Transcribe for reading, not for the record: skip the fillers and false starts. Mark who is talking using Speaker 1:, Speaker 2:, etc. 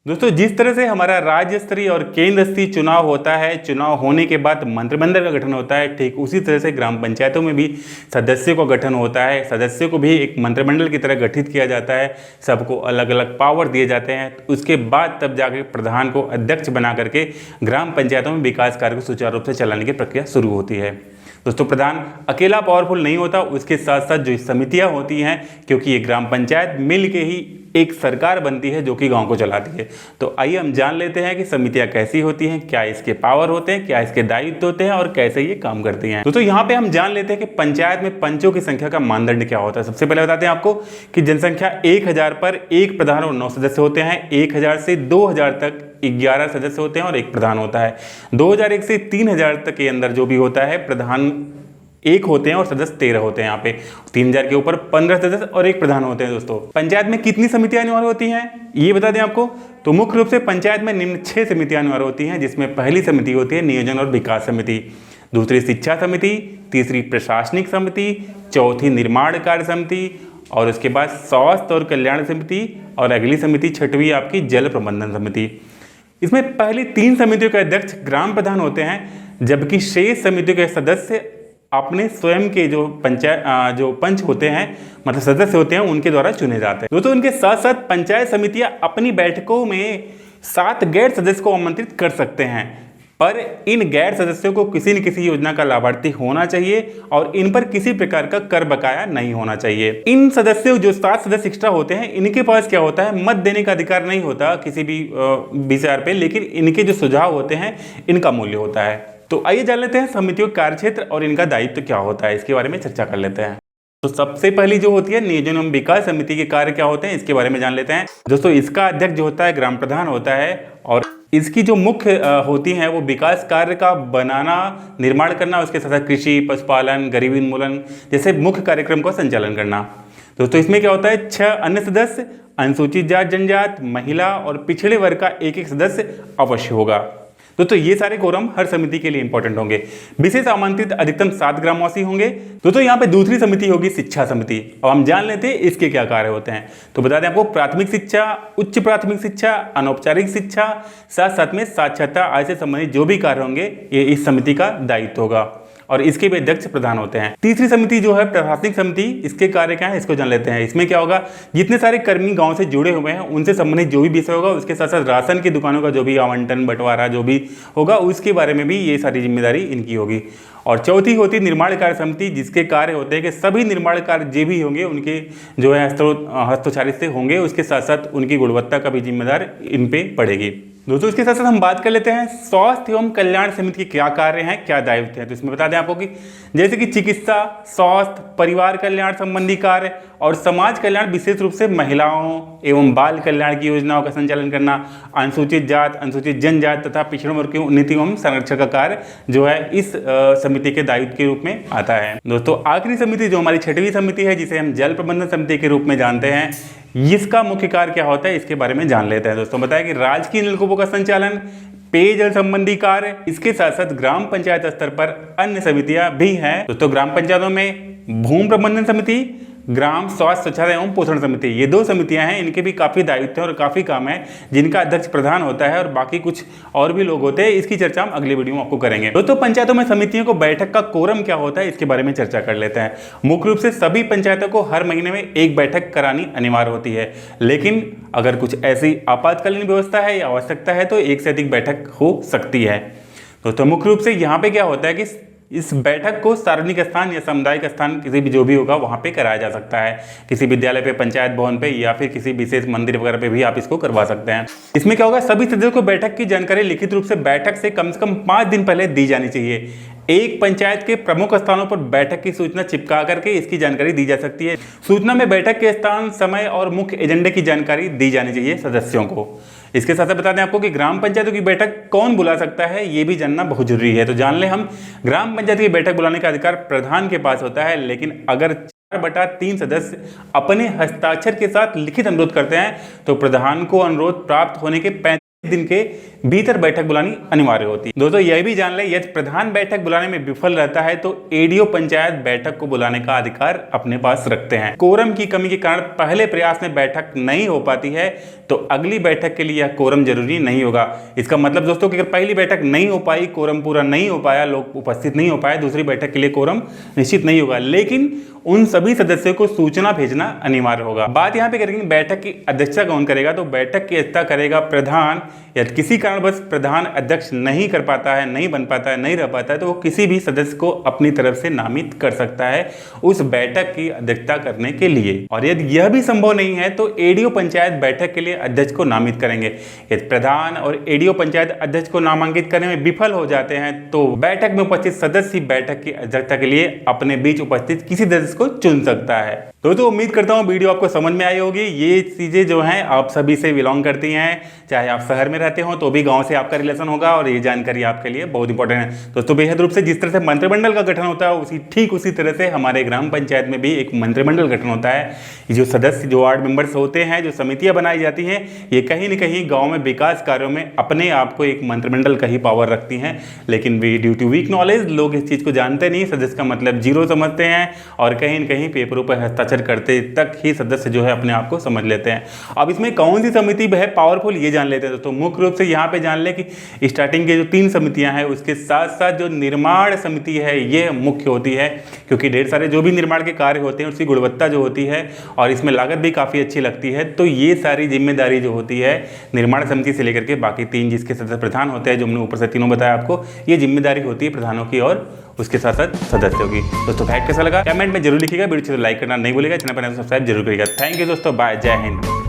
Speaker 1: दोस्तों, जिस तरह से हमारा राज्य स्तरीय और केंद्र स्तरीय चुनाव होता है, चुनाव होने के बाद मंत्रिमंडल का गठन होता है, ठीक उसी तरह से ग्राम पंचायतों में भी सदस्यों का गठन होता है। सदस्यों को भी एक मंत्रिमंडल की तरह गठित किया जाता है, सबको अलग अलग पावर दिए जाते हैं। उसके बाद तब जाके प्रधान को अध्यक्ष बना करके ग्राम पंचायतों में विकास कार्य को सुचारू रूप से चलाने की प्रक्रिया शुरू होती है। दोस्तों, प्रधान अकेला पावरफुल नहीं होता, उसके साथ साथ जो समितियां होती हैं, क्योंकि ये ग्राम पंचायत मिल के ही एक सरकार बनती है जो कि गांव को चलाती है। तो आइए हम जान लेते हैं कि समितियां कैसी होती हैं, क्या इसके पावर होते हैं, क्या इसके दायित्व होते हैं और कैसे ये काम करती हैं। दोस्तों, यहाँ पे हम जान लेते हैं कि पंचायत में पंचों की संख्या का मानदंड क्या होता है। सबसे पहले बताते हैं आपको कि जनसंख्या 1000 पर एक प्रधान और 9 सदस्य होते हैं। 1000 से 2000 तक 11 सदस्य होते हैं और एक प्रधान होता है। 2001 से 3000 तक के अंदर जो भी होता है, प्रधान 1 होते हैं और सदस्य 13 होते हैं। यहाँ पे 3000 के ऊपर 15 सदस्य और एक प्रधान होते हैं। दोस्तों, पंचायत में कितनी समितियां अनिवार्य होती हैं ये बता दें आपको। तो मुख्य रूप से पंचायत में निम्न 6 समितियां अनिवार्य होती हैं, जिसमें पहली समिति होती है नियोजन और विकास समिति, दूसरी शिक्षा समिति, तीसरी प्रशासनिक समिति, चौथी निर्माण कार्य समिति और उसके बाद स्वास्थ्य और कल्याण समिति और अगली समिति 6वीं आपकी जल प्रबंधन समिति। इसमें पहली 3 समितियों के अध्यक्ष ग्राम प्रधान होते हैं, जबकि शेष समितियों के सदस्य अपने स्वयं के जो पंच होते हैं, मतलब सदस्य होते हैं, उनके द्वारा चुने जाते हैं। दोस्तों, उनके साथ साथ पंचायत समितियां अपनी बैठकों में 7 गैर सदस्य को आमंत्रित कर सकते हैं, पर इन गैर सदस्यों को किसी न किसी योजना का लाभार्थी होना चाहिए और इन पर किसी प्रकार का कर बकाया नहीं होना चाहिए। इन सदस्यों जो 7 सदस्य एक्स्ट्रा होते हैं, इनके पास क्या होता है, मत देने का अधिकार नहीं होता किसी भी विषय पे, लेकिन इनके जो सुझाव होते हैं इनका मूल्य होता है। तो आइए जान लेते हैं समितियों का कार्यक्षेत्र और इनका दायित्व क्या होता है, इसके बारे में चर्चा कर लेते हैं। तो सबसे पहली जो होती है नियोजन एवं विकास समिति के कार्य क्या होते हैं, इसके बारे में जान लेते हैं। दोस्तों, इसका अध्यक्ष जो होता है ग्राम प्रधान होता है और इसकी जो मुख्य होती हैं वो विकास कार्य का बनाना, निर्माण करना, उसके साथ साथ कृषि, पशुपालन, गरीबी उन्मूलन जैसे मुख्य कार्यक्रम का संचालन करना। दोस्तों, इसमें क्या होता है, 6 अन्य सदस्य, अनुसूचित जाति जनजात, महिला और पिछड़े वर्ग का एक सदस्य अवश्य होगा। दोस्तों, ये सारे कोरम हर समिति के लिए इंपॉर्टेंट होंगे। विशेष आमंत्रित अधिकतम 7 ग्रामवासी होंगे। दोस्तों, यहाँ पे दूसरी समिति होगी शिक्षा समिति। अब हम जान लेते हैं इसके क्या कार्य होते हैं। तो बता दें आपको, प्राथमिक शिक्षा, उच्च प्राथमिक शिक्षा, अनौपचारिक शिक्षा, साथ साथ में साक्षरता आदि से संबंधित जो भी कार्य होंगे ये इस समिति का दायित्व होगा और इसके भी अध्यक्ष प्रधान होते हैं। तीसरी समिति जो है प्रशासनिक समिति, इसके कार्य क्या है इसको जान लेते हैं। इसमें क्या होगा, जितने सारे कर्मी गांव से जुड़े हुए हैं उनसे संबंधित जो भी विषय होगा, उसके साथ साथ राशन की दुकानों का जो भी आवंटन बंटवारा जो भी होगा उसके बारे में भी ये सारी जिम्मेदारी इनकी होगी। और चौथी होती निर्माण कार्य समिति, जिसके कार्य होते हैं कि सभी निर्माण कार्य जो भी होंगे उनके जो है हस्तोचालित से होंगे, उसके साथ साथ उनकी गुणवत्ता का भी जिम्मेदार इन पे पड़ेगी। दोस्तों, इसके साथ साथ हम बात कर लेते हैं स्वास्थ्य एवं कल्याण समिति के क्या कार्य हैं, क्या दायित्व हैं। तो इसमें बता दें आपको कि जैसे कि चिकित्सा, स्वास्थ्य, परिवार कल्याण संबंधी कार्य और समाज कल्याण, विशेष रूप से महिलाओं एवं बाल कल्याण की योजनाओं का संचालन करना, अनुसूचित जाति, अनुसूचित जनजाति तथा पिछड़े वर्ग की उन्नति एवं संरक्षण का कार्य जो है इस समिति के दायित्व के रूप में आता है। दोस्तों, आखिरी समिति जो हमारी 6वीं समिति है, जिसे हम जल प्रबंधन समिति के रूप में जानते हैं, इसका मुख्य कार्य क्या होता है इसके बारे में जान लेते हैं। दोस्तों, बताया कि राजकीय नलकूपों का संचालन, पेयजल संबंधी कार्य, इसके साथ साथ ग्राम पंचायत स्तर पर अन्य समितियां भी हैं। दोस्तों, ग्राम पंचायतों में भूमि प्रबंधन समिति, ग्राम स्वास्थ्य स्वच्छता एवं पोषण समिति, ये 2 समितियां हैं। इनके भी काफी दायित्व और काफी काम है, जिनका अध्यक्ष प्रधान होता है और बाकी कुछ और भी लोग होते हैं। इसकी चर्चा हम अगले वीडियो में आपको करेंगे। दोस्तों, पंचायतों में समितियों को बैठक का कोरम क्या होता है इसके बारे में चर्चा कर लेते हैं। मुख्य रूप से सभी पंचायतों को हर महीने में एक बैठक करानी अनिवार्य होती है, लेकिन अगर कुछ ऐसी आपातकालीन व्यवस्था है या आवश्यकता है तो 1 से अधिक बैठक हो सकती है। दोस्तों, मुख्य रूप से यहाँ पे क्या होता है कि इस बैठक को सार्वजनिक स्थान या सामुदायिक स्थान किसी भी जो भी होगा वहाँ पे कराया जा सकता है, किसी विद्यालय पे, पंचायत भवन पे या फिर किसी विशेष मंदिर वगैरह पे भी आप इसको करवा सकते हैं। इसमें क्या होगा, सभी सदस्यों को बैठक की जानकारी लिखित रूप से बैठक से कम 5 दिन पहले दी जानी चाहिए। एक पंचायत के प्रमुख स्थानों पर बैठक की सूचना चिपका करके इसकी जानकारी दी जा सकती है। सूचना में बैठक के स्थान, समय और मुख्य एजेंडे की जानकारी दी जानी चाहिए सदस्यों को। इसके साथ साथ बता दें आपको कि ग्राम पंचायतों की बैठक कौन बुला सकता है ये भी जानना बहुत जरूरी है। तो जान ले हम, ग्राम पंचायत की बैठक बुलाने का अधिकार प्रधान के पास होता है, लेकिन अगर 4/3 सदस्य अपने हस्ताक्षर के साथ लिखित अनुरोध करते हैं तो प्रधान को अनुरोध प्राप्त होने के दिन के भीतर बैठक बुलानी अनिवार्य होती है। दोस्तों यह भी जान लें, यदि प्रधान बैठक बुलाने में विफल रहता है तो एडीओ पंचायत बैठक को बुलाने का अधिकार अपने पास रखते हैं। कोरम की कमी के कारण पहले प्रयास में बैठक नहीं हो पाती है तो अगली बैठक के लिए यह कोरम जरूरी नहीं होगा। इसका मतलब दोस्तों कि अगर पहली बैठक नहीं हो पाई, कोरम पूरा नहीं हो पाया, लोग उपस्थित नहीं हो पाए, दूसरी बैठक के लिए कोरम निश्चित नहीं होगा, लेकिन उन सभी सदस्यों को सूचना भेजना अनिवार्य होगा। बात यहाँ पे करेंगे बैठक की अध्यक्षता कौन करेगा, तो बैठक की अध्यक्षता करेगा प्रधान। यदि किसी कारणवश प्रधान अध्यक्ष नहीं कर पाता है, नहीं बन पाता है, नहीं रह पाता है, तो वो किसी भी सदस्य को अपनी तरफ से नामित कर सकता है उस बैठक की अध्यक्षता करने के लिए। और यदि यह भी संभव नहीं है तो एडीओ पंचायत बैठक के लिए अध्यक्ष को नामित करेंगे। यदि प्रधान और एडीओ पंचायत अध्यक्ष को नामांकित करने में विफल हो जाते हैं तो बैठक में उपस्थित सदस्य बैठक की अध्यक्षता के लिए अपने बीच उपस्थित किसी सदस्य को चुन सकता है। तो उम्मीद करता हूँ वीडियो आपको समझ में आई होगी। ये चीजें जो हैं आप सभी से बिलोंग करती हैं, चाहे आप शहर में रहते हो तो भी गांव से आपका रिलेशन होगा, और ये जानकारी आपके लिए बहुत इंपॉर्टेंट है। दोस्तों बेहद रूप से जिस तरह से मंत्रिमंडल का गठन होता है ठीक उसी तरह से हमारे ग्राम पंचायत में भी एक मंत्रिमंडल गठन होता है। जो सदस्य, जो वार्ड मेंबर्स होते हैं, जो समितियां बनाई जाती हैं, ये कहीं न कहीं गाँव में विकास कार्यों में अपने आप को एक मंत्रिमंडल का ही पावर रखती हैं। लेकिन ड्यू टू वीक नॉलेज लोग इस चीज़ को जानते नहीं, सदस्य का मतलब जीरो समझते हैं और कहीं न कहीं पेपरों पर हस्ताक्षर करते तक ही सदस्य जो है अपने आप को समझ लेते हैं। अब इसमें कौन सी समिति है पावरफुल ये जान लेते हैं दोस्तों। मुख्य रूप से यहाँ पे जान लें कि स्टार्टिंग के जो 3 समितियां हैं उसके साथ साथ जो निर्माण समिति है ये मुख्य होती है, क्योंकि ढेर सारे जो भी निर्माण के कार्य होते हैं उसकी गुणवत्ता जो होती है और इसमें लागत भी काफ़ी अच्छी लगती है। तो ये सारी जिम्मेदारी जो होती है निर्माण समिति से लेकर के बाकी 3 जिसके सदस्य प्रधान होते हैं, जो हमने ऊपर से तीनों बताया आपको, ये जिम्मेदारी होती है प्रधानों की और उसके साथ साथ सदस्यों की। दोस्तों फैक्ट कैसा लगा कमेंट में जरूर लिखिएगा, वीडियो लाइक करना नहीं भूलिएगा, चैनल पर सब्सक्राइब जरूर करिएगा। थैंक यू दोस्तों, बाय, जय हिंद।